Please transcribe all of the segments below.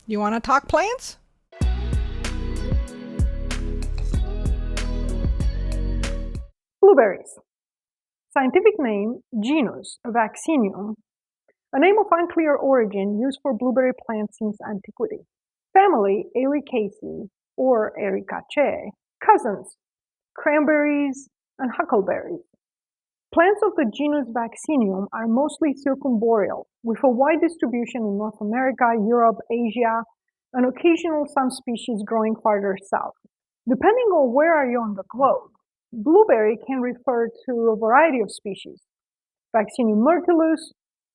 Ioana Talk Plants? Blueberries. Scientific name, genus Vaccinium, a name of unclear origin used for blueberry plants since antiquity. Family, Ericaceae or Ericaceae. Cousins, cranberries and huckleberries. Plants of the genus Vaccinium are mostly circumboreal, with a wide distribution in North America, Europe, Asia, and occasional some species growing farther south. Depending on where are you on the globe, blueberry can refer to a variety of species. Vaccinium myrtillus,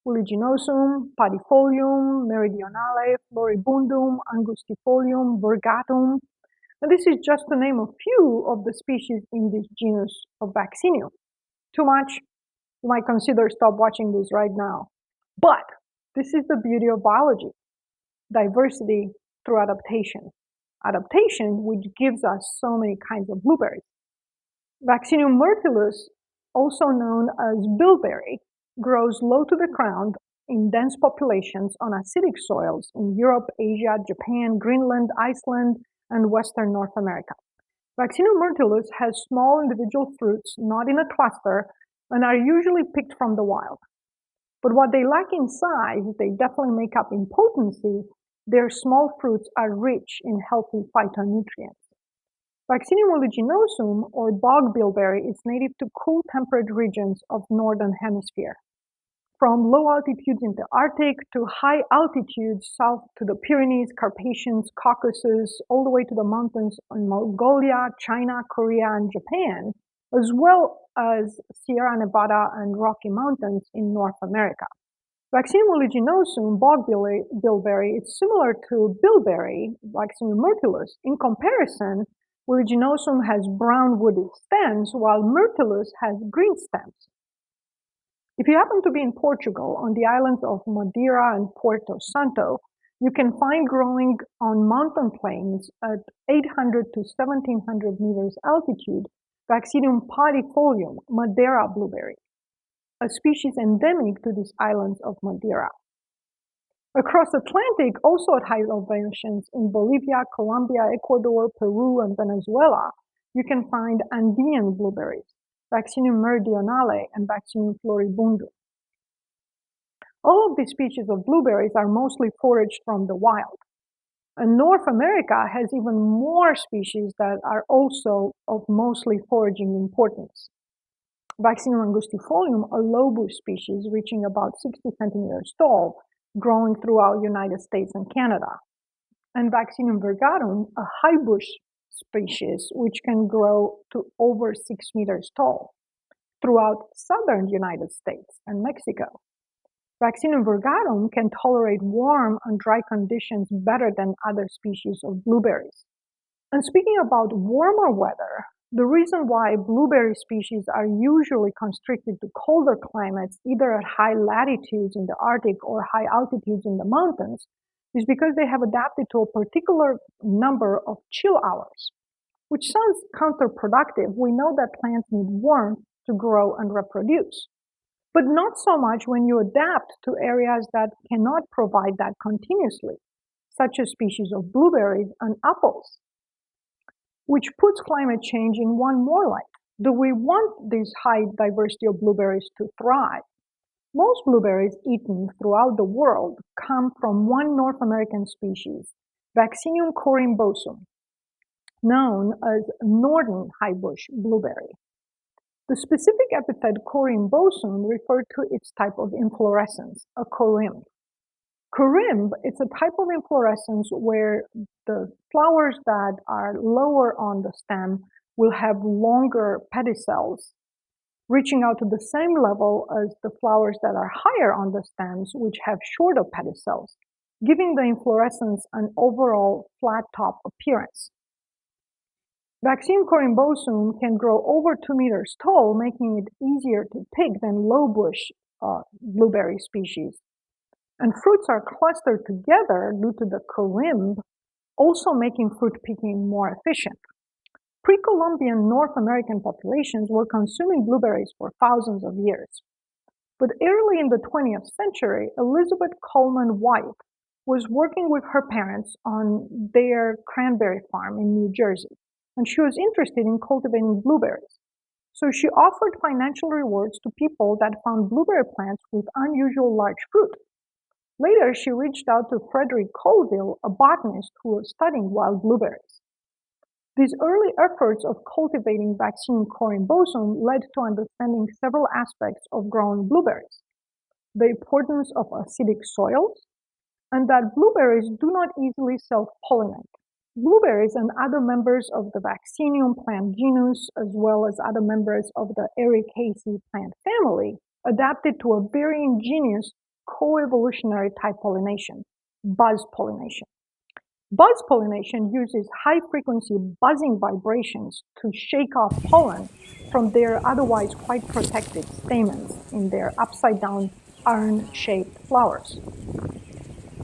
uliginosum, padifolium, meridionale, floribundum, angustifolium, virgatum, and this is just to name a few of the species in this genus of Vaccinium. Too much? You might consider stop watching this right now. But this is the beauty of biology. Diversity through adaptation. Adaptation which gives us so many kinds of blueberries. Vaccinium myrtillus, also known as bilberry, grows low to the ground in dense populations on acidic soils in Europe, Asia, Japan, Greenland, Iceland, and Western North America. Vaccinium myrtillus has small individual fruits, not in a cluster, and are usually picked from the wild. But what they lack in size, they definitely make up in potency. Their small fruits are rich in healthy phytonutrients. Vaccinium uliginosum, or bog bilberry, is native to cool temperate regions of northern hemisphere. From low altitudes in the Arctic to high altitudes south to the Pyrenees, Carpathians, Caucasus, all the way to the mountains in Mongolia, China, Korea, and Japan, as well as Sierra Nevada and Rocky Mountains in North America. Vaccinium uliginosum, bog bilberry, is similar to bilberry, Vaccinium myrtillus. In comparison, uliginosum has brown woody stems, while myrtillus has green stems. If you happen to be in Portugal, on the islands of Madeira and Porto Santo, you can find growing on mountain plains at 800 to 1700 meters altitude Vaccinium padifolium, Madeira blueberry, a species endemic to these islands of Madeira. Across the Atlantic, also at high elevations in Bolivia, Colombia, Ecuador, Peru, and Venezuela, you can find Andean blueberries, Vaccinium meridionale and Vaccinium floribundum. All of these species of blueberries are mostly foraged from the wild. And North America has even more species that are also of mostly foraging importance. Vaccinium angustifolium, a low bush species reaching about 60 centimeters tall, growing throughout United States and Canada. And Vaccinium virgatum, a high bush species which can grow to over 6 meters tall throughout southern United States and Mexico. Vaccinium virgatum can tolerate warm and dry conditions better than other species of blueberries. And speaking about warmer weather, the reason why blueberry species are usually constricted to colder climates, either at high latitudes in the Arctic or high altitudes in the mountains, is because they have adapted to a particular number of chill hours, which sounds counterproductive. We know that plants need warmth to grow and reproduce, but not so much when you adapt to areas that cannot provide that continuously, such as species of blueberries and apples, which puts climate change in one more light. Do we want this high diversity of blueberries to thrive? Most blueberries eaten throughout the world come from one North American species, Vaccinium corymbosum, known as northern highbush blueberry. The specific epithet corymbosum referred to its type of inflorescence, a corymb. Corymb is a type of inflorescence where the flowers that are lower on the stem will have longer pedicels, reaching out to the same level as the flowers that are higher on the stems, which have shorter pedicels, giving the inflorescence an overall flat top appearance. Vaccinium corymbosum can grow over 2 meters tall, making it easier to pick than low bush blueberry species. And fruits are clustered together due to the corymb, also making fruit picking more efficient. Pre-Columbian North American populations were consuming blueberries for thousands of years. But early in the 20th century, Elizabeth Coleman White was working with her parents on their cranberry farm in New Jersey, and she was interested in cultivating blueberries. So she offered financial rewards to people that found blueberry plants with unusual large fruit. Later, she reached out to Frederick Colville, a botanist who was studying wild blueberries. These early efforts of cultivating Vaccinium corymbosum led to understanding several aspects of growing blueberries: the importance of acidic soils, and that blueberries do not easily self-pollinate. Blueberries and other members of the Vaccinium plant genus, as well as other members of the Ericaceae plant family, adapted to a very ingenious coevolutionary type pollination, buzz pollination. Buzz pollination uses high-frequency buzzing vibrations to shake off pollen from their otherwise quite protected stamens in their upside-down urn-shaped flowers.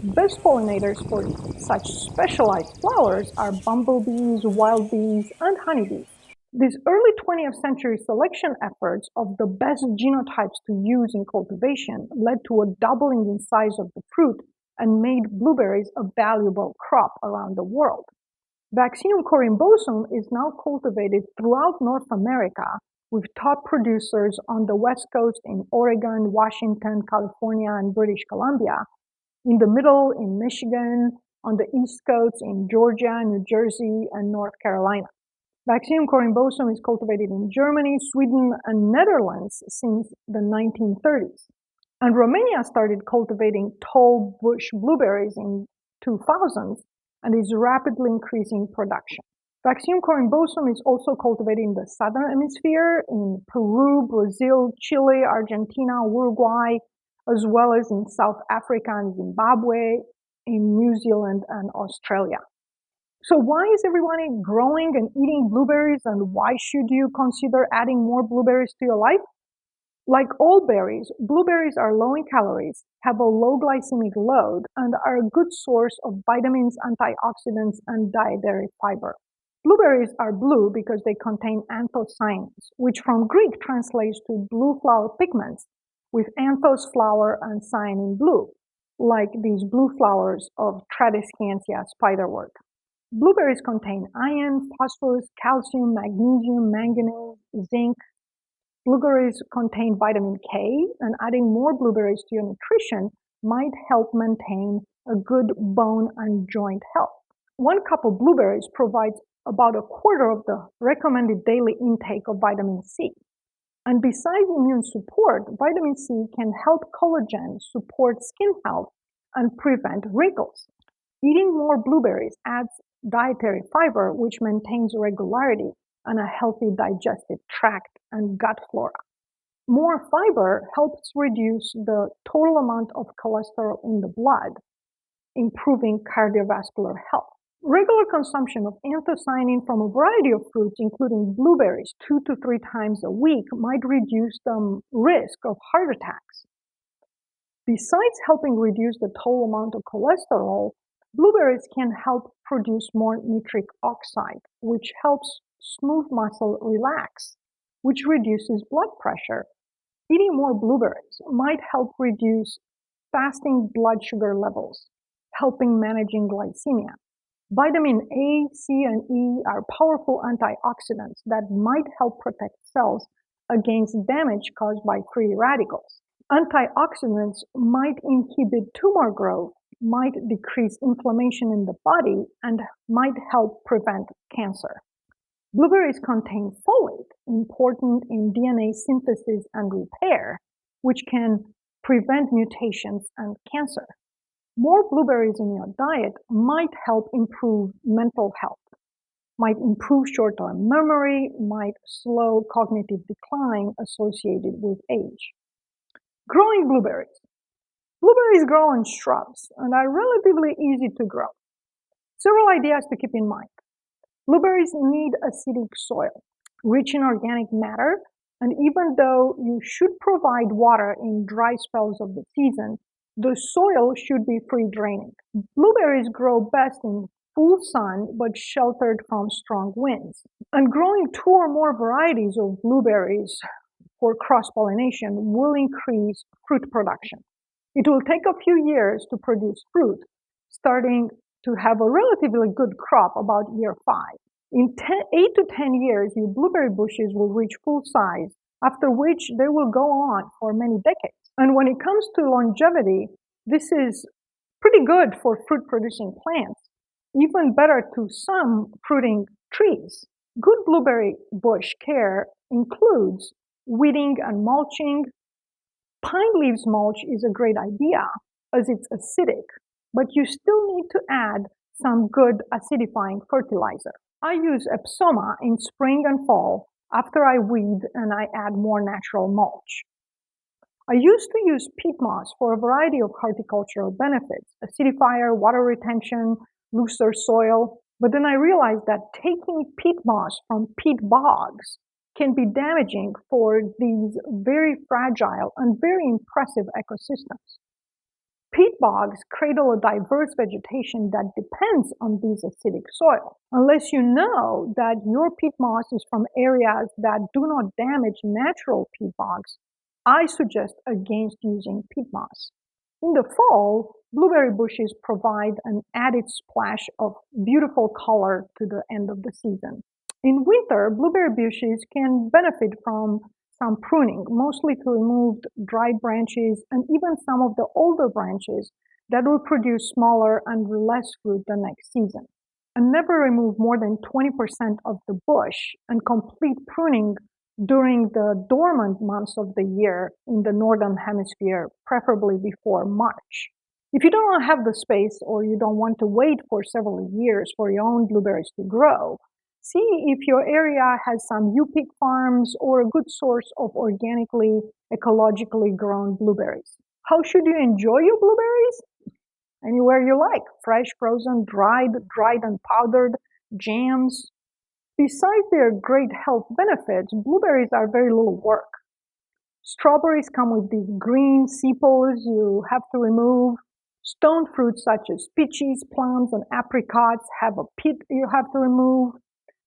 Best pollinators for such specialized flowers are bumblebees, wild bees, and honeybees. These early 20th century selection efforts of the best genotypes to use in cultivation led to a doubling in size of the fruit and made blueberries a valuable crop around the world. Vaccinium corymbosum is now cultivated throughout North America, with top producers on the West Coast in Oregon, Washington, California, and British Columbia, in the middle in Michigan, on the East Coast in Georgia, New Jersey, and North Carolina. Vaccinium corymbosum is cultivated in Germany, Sweden, and Netherlands since the 1930s. And Romania started cultivating tall bush blueberries in 2000s and is rapidly increasing production. Vaccinium corymbosum is also cultivated in the Southern Hemisphere, in Peru, Brazil, Chile, Argentina, Uruguay, as well as in South Africa and Zimbabwe, in New Zealand and Australia. So why is everybody growing and eating blueberries, and why should you consider adding more blueberries to your life? Like all berries, blueberries are low in calories, have a low glycemic load, and are a good source of vitamins, antioxidants, and dietary fiber. Blueberries are blue because they contain anthocyanins, which from Greek translates to blue flower pigments, with anthos flower and cyanin blue, like these blue flowers of Tradescantia spiderwort. Blueberries contain iron, phosphorus, calcium, magnesium, manganese, zinc. Blueberries contain vitamin K, and adding more blueberries to your nutrition might help maintain a good bone and joint health. 1 cup of blueberries provides about a quarter of the recommended daily intake of vitamin C. And besides immune support, vitamin C can help collagen, support skin health, and prevent wrinkles. Eating more blueberries adds dietary fiber, which maintains regularity and a healthy digestive tract and gut flora. More fiber helps reduce the total amount of cholesterol in the blood, improving cardiovascular health. Regular consumption of anthocyanin from a variety of fruits, including blueberries, 2 to 3 times a week might reduce the risk of heart attacks. Besides helping reduce the total amount of cholesterol, blueberries can help produce more nitric oxide, which helps smooth muscle relax, which reduces blood pressure. Eating more blueberries might help reduce fasting blood sugar levels, helping managing glycemia. Vitamin A, C, and E are powerful antioxidants that might help protect cells against damage caused by free radicals. Antioxidants might inhibit tumor growth, might decrease inflammation in the body, and might help prevent cancer. Blueberries contain folate, important in DNA synthesis and repair, which can prevent mutations and cancer. More blueberries in your diet might help improve mental health, might improve short-term memory, might slow cognitive decline associated with age. Growing blueberries. Blueberries grow on shrubs and are relatively easy to grow. Several ideas to keep in mind. Blueberries need acidic soil, rich in organic matter, and even though you should provide water in dry spells of the season, the soil should be free draining. Blueberries grow best in full sun but sheltered from strong winds. And growing 2 or more varieties of blueberries for cross-pollination will increase fruit production. It will take a few years to produce fruit, starting to have a relatively good crop about year 5. In 8 to 10 years, your blueberry bushes will reach full size, after which they will go on for many decades. And when it comes to longevity, this is pretty good for fruit-producing plants, even better to some fruiting trees. Good blueberry bush care includes weeding and mulching. Pine leaves mulch is a great idea as it's acidic, but you still need to add some good acidifying fertilizer. I use Epsoma in spring and fall after I weed and I add more natural mulch. I used to use peat moss for a variety of horticultural benefits, acidifier, water retention, looser soil, but then I realized that taking peat moss from peat bogs can be damaging for these very fragile and very impressive ecosystems. Peat bogs cradle a diverse vegetation that depends on these acidic soil. Unless you know that your peat moss is from areas that do not damage natural peat bogs, I suggest against using peat moss. In the fall, blueberry bushes provide an added splash of beautiful color to the end of the season. In winter, blueberry bushes can benefit from some pruning, mostly to remove dried branches and even some of the older branches that will produce smaller and less fruit the next season. And never remove more than 20% of the bush and complete pruning during the dormant months of the year in the northern hemisphere, preferably before March. If you don't have the space or you don't want to wait for several years for your own blueberries to grow, see if your area has some U-Pick farms or a good source of organically, ecologically grown blueberries. How should you enjoy your blueberries? Anywhere you like, fresh, frozen, dried and powdered, jams. Besides their great health benefits, blueberries are very little work. Strawberries come with these green sepals you have to remove. Stone fruits such as peaches, plums, and apricots have a pit you have to remove.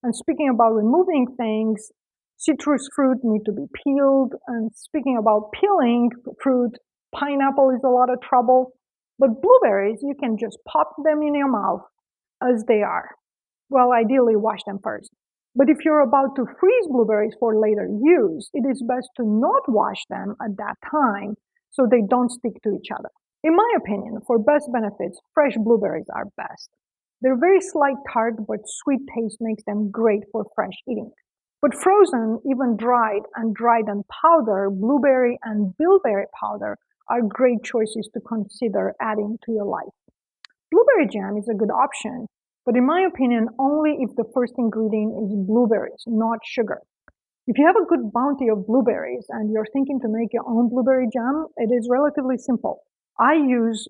And speaking about removing things, citrus fruit need to be peeled. And speaking about peeling fruit, pineapple is a lot of trouble. But blueberries, you can just pop them in your mouth as they are. Well, ideally wash them first. But if you're about to freeze blueberries for later use, it is best to not wash them at that time so they don't stick to each other. In my opinion, for best benefits, fresh blueberries are best. Their very slight tart but sweet taste makes them great for fresh eating. But frozen, even dried and powder, blueberry and bilberry powder are great choices to consider adding to your life. Blueberry jam is a good option, but in my opinion, only if the first ingredient is blueberries, not sugar. If you have a good bounty of blueberries and you're thinking to make your own blueberry jam, it is relatively simple. I use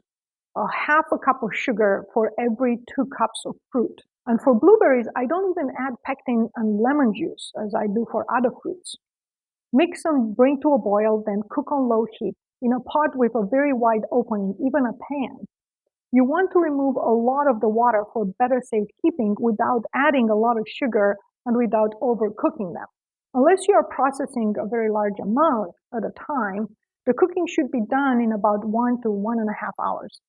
a half a cup of sugar for every 2 cups of fruit. And for blueberries, I don't even add pectin and lemon juice as I do for other fruits. Mix and bring to a boil, then cook on low heat in a pot with a very wide opening, even a pan. You want to remove a lot of the water for better safekeeping without adding a lot of sugar and without overcooking them. Unless you are processing a very large amount at a time, the cooking should be done in about 1 to 1.5 hours.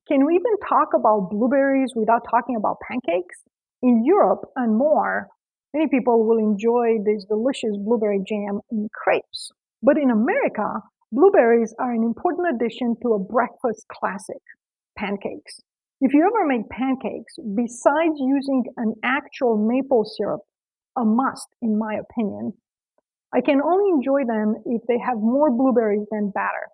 Can we even talk about blueberries without talking about pancakes? In Europe and more, many people will enjoy this delicious blueberry jam in crepes. But in America, blueberries are an important addition to a breakfast classic, pancakes. If you ever make pancakes, besides using an actual maple syrup, a must in my opinion, I can only enjoy them if they have more blueberries than batter.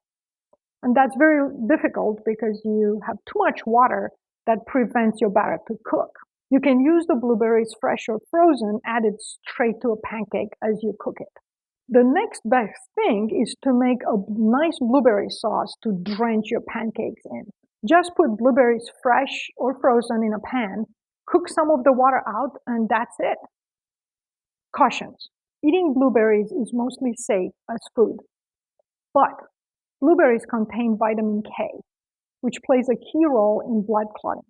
And that's very difficult because you have too much water that prevents your batter to cook. You can use the blueberries fresh or frozen, added straight to a pancake as you cook it. The next best thing is to make a nice blueberry sauce to drench your pancakes in. Just put blueberries fresh or frozen in a pan, cook some of the water out, and that's it. Cautions. Eating blueberries is mostly safe as food, but blueberries contain vitamin K, which plays a key role in blood clotting,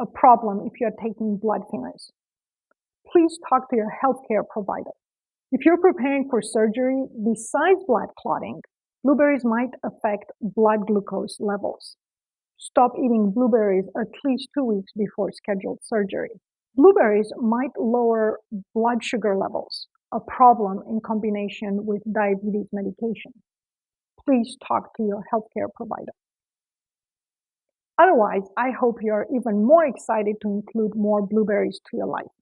a problem if you are taking blood thinners. Please talk to your healthcare provider. If you're preparing for surgery, besides blood clotting, blueberries might affect blood glucose levels. Stop eating blueberries at least 2 weeks before scheduled surgery. Blueberries might lower blood sugar levels, a problem in combination with diabetes medication. Please talk to your healthcare provider. Otherwise, I hope you are even more excited to include more blueberries to your life.